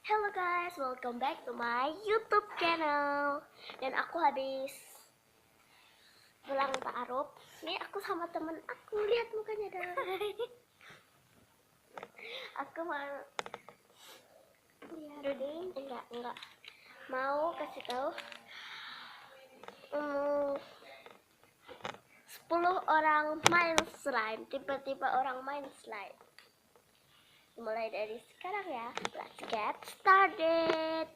Hello guys, welcome back to my YouTube channel. Dan aku habis pulang ta'aruf. Ini aku sama temen aku, lihat mukanya dong. Aku mau enggak mau kasih tahu 10 orang main slime, tipe-tipe orang main slime. Mulai dari sekarang ya, let's get started.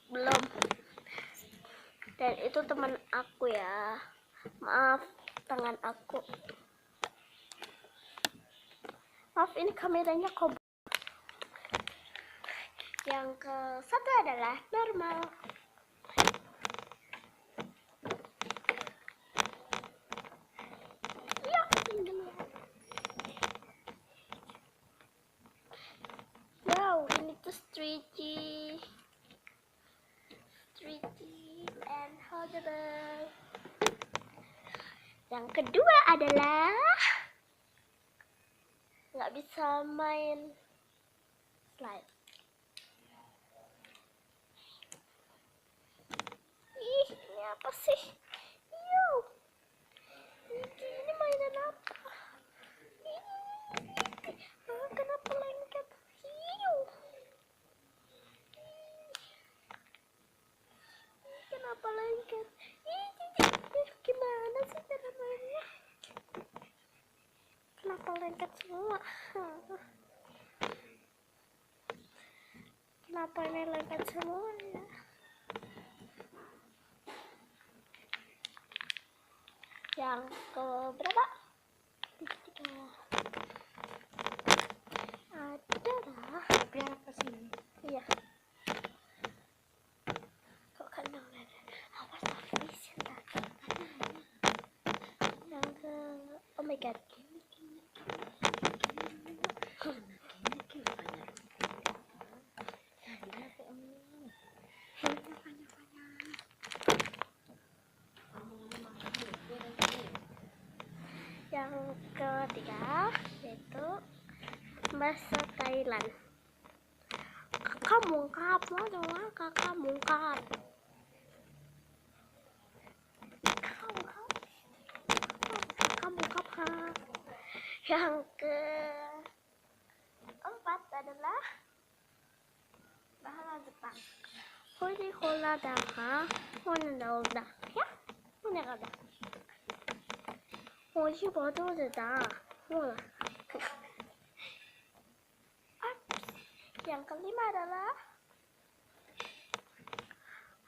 Belum. Dan itu teman aku ya, maaf tangan aku, maaf ini kameranya kok. Yang ke satu adalah normal. Wow, ini tuh stretchy and holdable. Yang kedua adalah nggak bisa main slide. Ih, ini apa sih? Ini mainan apa? Kenapa lengket? Kenapa lengket? Gimana sih cara mainnya? Kenapa lengket semua? Kenapa ini lengket semua ya? Yang ke berapa? Adalah biar apa sih? iya. Kok kenal ada? Apa sih yang ke oh my god. Yang ketiga yaitu bahasa Thailand. Kakak mungkap, kakak mungkap. Kakak mungkap ha. Yang keempat adalah bahasa Jepang. Hoji kola daha, hono da, ya, hono da. Hoji bodo da, hono. Yang kelima adalah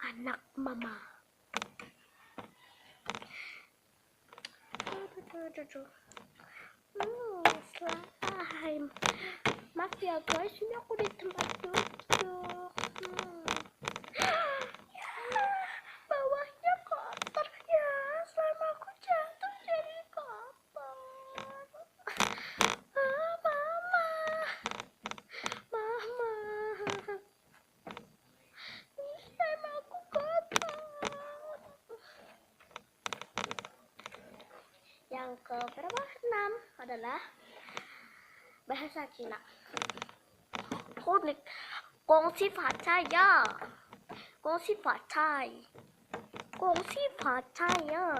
anak mama. Slime. Maaf ya guys, ini aku di tempat duduk. Ya, bawahnya kotor ya, slime aku jatuh jadi kotor. Mama, slime aku kotor. Yang ke berapa? 6 adalah bahasa Cina. Gongsi facai ya. Gongsi facai. Gongsi facai ya.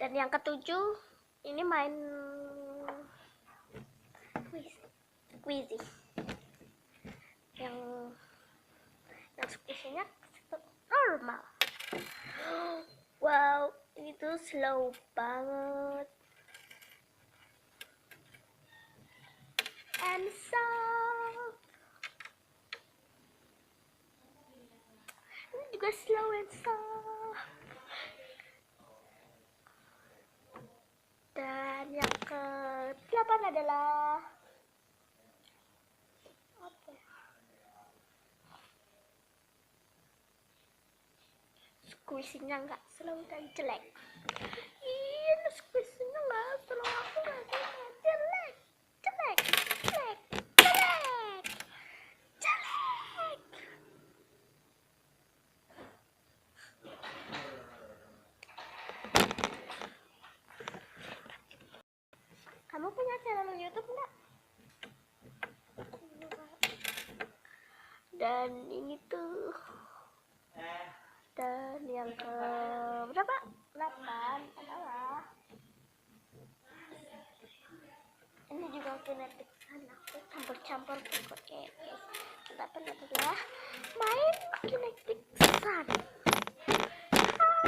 Dan yang ketujuh ini main squeezy. Yang squeezy-nya normal. Wow, itu slow banget. And soft. Ini juga slow and soft. Dan yang ke-8 adalah apa ya? Squeeze-nya nggak slow dan jelek. Ini squeeze-nya nggak slow, aku rasanya jelek. dan ini tuh, dan yang ke berapa, 8 adalah ini juga kinetik kan, aku campur-campur pokoknya guys. 8 adalah main kinetik sun.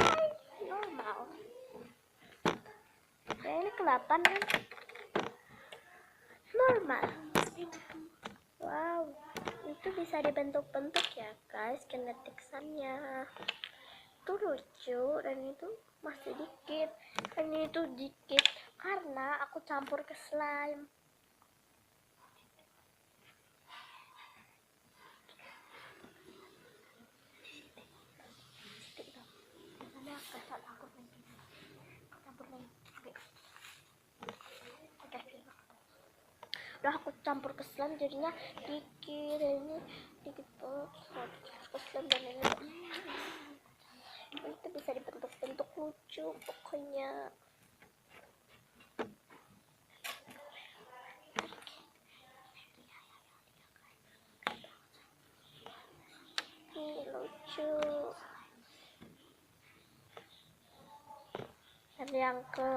Hai, normal. Ya ini ke-8 kan normal. Wow, itu bisa dibentuk-bentuk ya guys kinetik sun-nya. Itu lucu, dan itu masih dikit, dan itu dikit karena aku campur ke slime. Udah aku campur ke slime jadinya dikit, dan ini dikit banget ke slime, dan ini itu bisa dibentuk-bentuk lucu pokoknya. Ini lucu. Dan yang ke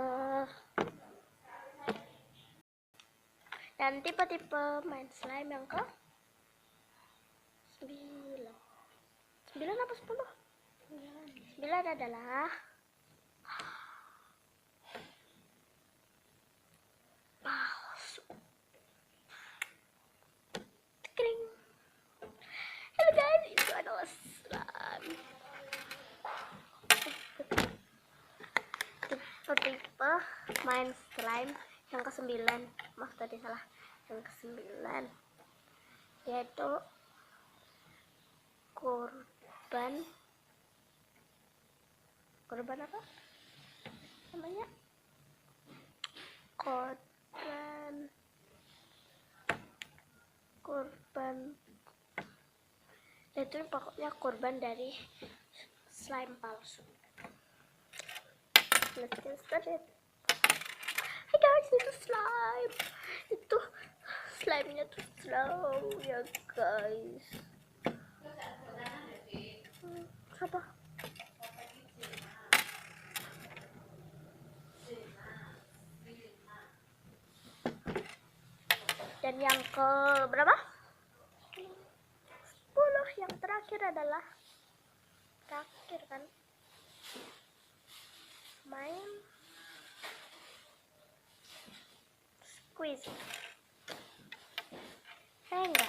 dan tipe-tipe main slime yang ke 9 apa 10? 9 adalah palsu. Kering. Hello guys, itu adalah slime. Tipe-tipe main slime yang ke-9, maaf tadi salah, yang ke-9 yaitu korban apa namanya, korban itu pokoknya korban dari slime palsu. Let's get started. Hai guys, itu slime-nya tuh slow ya guys. Apa? Dan yang ke berapa? 10, yang terakhir adalah terakhir kan main squeeze. Enggak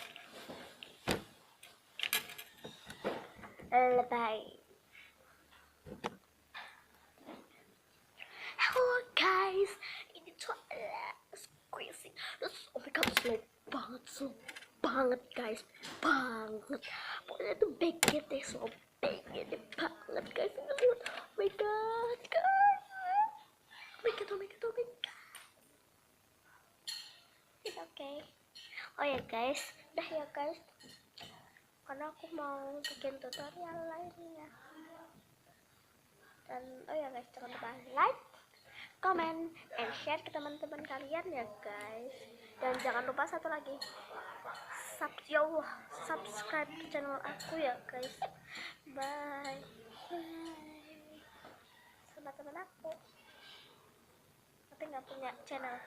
lebay. Halo guys, ini tuh squeezing. Terus oh my god, slow banget guys, banget. Pokoknya itu beket deh, slow beket banget guys. Oh my god guys, oh my god. It's okay. Oh ya guys, udah ya guys, karena aku mau bikin tutorial lainnya. Dan oh ya guys, jangan lupa like, comment, and share ke teman-teman kalian ya guys. Dan jangan lupa satu lagi, subscribe ke channel aku ya guys. Bye sama teman aku, tapi nggak punya channel.